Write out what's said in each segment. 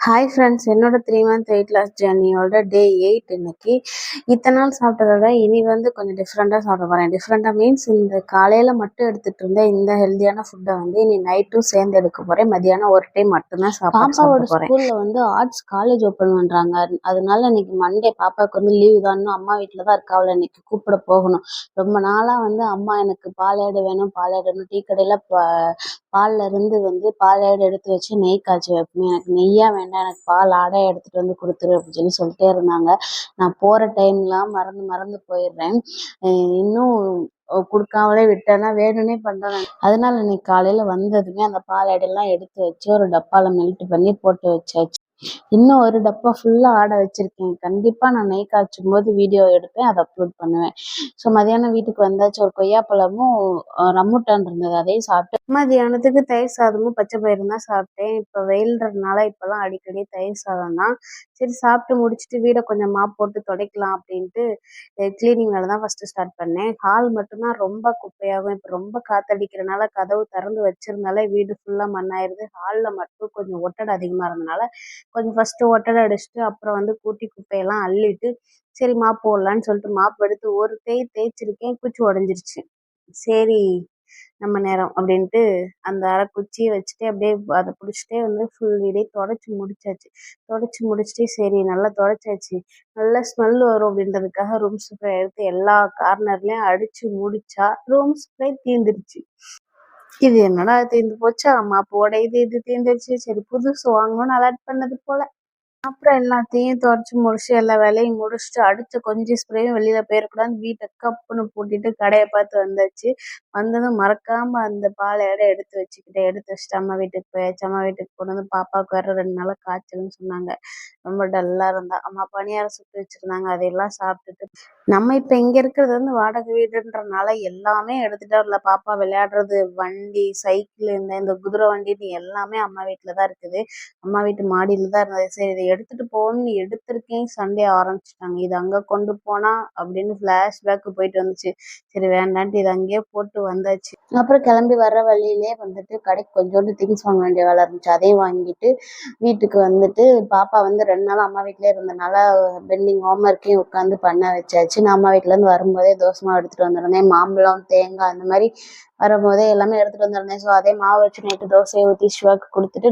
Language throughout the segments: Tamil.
ஹாய் ஃப்ரெண்ட்ஸ், என்னோட 3 மந்த் வெயிட் லாஸ் ஜர்னியோட டே 8 இன்னைக்கு. இத்தனை நாள் சாப்பிட்டதை இனி கொஞ்சம் டிஃப்ரெண்ட்டாக சாப்பிட போகிறேன். டிஃப்ரெண்ட்டாக மீன்ஸ் இந்த காலையில் மட்டும் எடுத்துகிட்டு இருந்த இந்த ஹெல்த்தியான ஃபுட்டை இனி நைட்டும் சேர்ந்து எடுக்க போகிறேன். மதியானம் ஒரு டைம் மட்டும்தான் பாப்பாவோட ஸ்கூலில் ஆர்ட்ஸ் காலேஜ் ஓப்பன் பண்ணுறாங்க. அதனால இன்னைக்கு மண்டே பாப்பாவுக்கு லீவு தான். இன்னும் அம்மா வீட்டில் தான் இருக்காவில். இன்னைக்கு கூப்பிட போகணும். ரொம்ப நாளாக அம்மா எனக்கு பாலாடை வேணும், பாலாடணும், டீ கடையில் பால்ல இருந்து பாலாடை எடுத்து வச்சு நெய் காய்ச்சி வைப்பேன். எனக்கு நெய்யா வேண்டாம், எனக்கு பால் ஆடை எடுத்துட்டு வந்து கொடுத்துரு அப்படின்னு சொல்லிட்டே இருந்தாங்க. நான் போற டைம்லாம் மறந்து போயிடுறேன். இன்னும் கொடுக்காமலே விட்டேன்னா வேணும்னே பண்றேன். அதனால இன்னைக்கு காலையில வந்ததுமே அந்த பாலாடையெல்லாம் எடுத்து வச்சு ஒரு டப்பால மெல்ட் பண்ணி போட்டு வச்சாச்சு. இன்னும் ஒரு டப்பா ஃபுல்லா ஆடை வச்சிருக்கேன். கண்டிப்பா நான் நெய் காய்ச்சும் போது வீடியோ எடுப்பேன், அதை அப்லோட் பண்ணுவேன். ஸோ மதியானம் வீட்டுக்கு வந்தாச்சு. ஒரு கொய்யாப்பழமும் ரம்முட்டான் இருந்தது, அதையும் சாப்பிட்டு மதியானத்துக்கு தயிர் சாதமும் பச்சை பயிரும் தான் சாப்பிட்டேன். இப்போ வெயில்றதுனால இப்போல்லாம் அடிக்கடி தயிர் சாதம் தான். சரி, சாப்பிட்டு முடிச்சுட்டு வீடை கொஞ்சம் மாப் போட்டு துடைக்கலாம் அப்படின்ட்டு கிளீனிங் வேலை தான் ஃபர்ஸ்ட் ஸ்டார்ட் பண்ணேன். ஹால் மட்டும்தான் ரொம்ப குப்பையாகும். இப்போ ரொம்ப காத்தடிக்கிறனால கதவு திறந்து வச்சிருந்தாலே வீடு ஃபுல்லாக மண்ணாயிருது. ஹாலில் மட்டும் கொஞ்சம் ஒட்டடை அதிகமாக இருந்தனால கொஞ்சம் ஃபர்ஸ்ட்டு ஒட்டடை அடிச்சுட்டு அப்புறம் கூட்டி குப்பையெல்லாம் அள்ளிட்டு சரி மாப் போடலான்னு சொல்லிட்டு மாப் எடுத்து ஒரு தேய்ச்சிருக்கேன். குச்சி உடஞ்சிருச்சு. சரி, நம்ம நேரம் அப்படின்ட்டு அந்த அரை குச்சியை வச்சுட்டு அப்படியே அதை பிடிச்சிட்டே ஃபுல் வீடே தொடச்சி முடிச்சுட்டு சரி நல்லா தொடச்சாச்சு, நல்லா ஸ்மெல் வரும் அப்படின்றதுக்காக ரூம் ஸ்ப்ரே எடுத்து எல்லா கார்னர்லயும் அடிச்சு முடிச்சா ரூம் ஸ்ப்ரே தீந்துருச்சு. இது என்னடா தீர்ந்து போச்சா, மாப்போட இது தீந்துருச்சு, சரி புதுசு வாங்கணும்னு அலர்ட் பண்ணது போல. அப்புறம் எல்லாத்தையும் துடைச்சி முடிச்சு எல்லா வேலையும் முடிச்சுட்டு அடிச்ச கொஞ்சம் ஸ்ப்ரேயும் வெளியில போயிடக்கூடாதுன்னு வீட்டை கப்புன்னு பூட்டிட்டு கடையை பார்த்து வந்தாச்சு. வந்ததும் மறக்காம அந்த பாலையோட எடுத்து வச்சுட்டு அம்மா வீட்டுக்கு போயாச்சு. அம்மா வீட்டுக்கு போனது பாப்பாவுக்கு வேற 2 நாளா காய்ச்சல்னு சொன்னாங்க. ரொம்ப டல்லா இருந்தா. அம்மா பணியாரம் சுட்டு வச்சிருந்தாங்க, அதையெல்லாம் சாப்பிட்டுட்டு நம்ம இப்ப இங்க இருக்கிறது வாடகை வீடுன்றனால எல்லாமே எடுத்துட்டா வரல. பாப்பா விளையாடுறது வண்டி, சைக்கிள், இந்த குதிரை வண்டின்னு எல்லாமே அம்மா வீட்டுலதான் இருக்குது. அம்மா வீட்டு மாடியில தான் இருந்தது. சரி, இதை எடுத்துட்டு போகணும்னு எடுத்திருக்கேன். சண்டே ஆரம்பிச்சுட்டாங்க. இது அங்க கொண்டு போனா அப்படின்னு ஃபிளாஷ்பேக் போயிட்டு வந்துச்சு. சரி வேண்டான்ட்டு இது அங்கேயே போட்டு வந்தாச்சு. அப்புறம் கிளம்பி வர்ற வழியிலே கடைக்கு கொஞ்சோண்டு திங்ஸ் வாங்க வேண்டிய வேலை இருந்துச்சு. அதையும் வாங்கிட்டு வீட்டுக்கு பாப்பா 2 நாள் அம்மா வீட்டிலே இருந்தனால பெண்டிங் ஹோம்ஒர்க்கையும் உட்காந்து பண்ண வச்சாச்சு. நான் அம்மா வீட்டிலேருந்து வரும்போதே தோசை மாவு எடுத்துட்டு வந்திருந்தேன். மாம்பழம், தேங்காய் அந்த மாதிரி வரும்போதே எல்லாமே எடுத்துட்டு வந்திருந்தேன். ஸோ அதே மாவு வச்சு நைட்டு தோசையை ஊற்றி சிவாக்கு கொடுத்துட்டு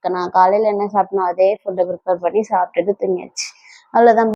நான் காலையில என்ன சாப்பிட்டனோ அதே ஃபுட்டை ப்ரிப்பேர் பண்ணி சாப்பிட்டுட்டு தூங்கியாச்சு. அவ்வளோதான்.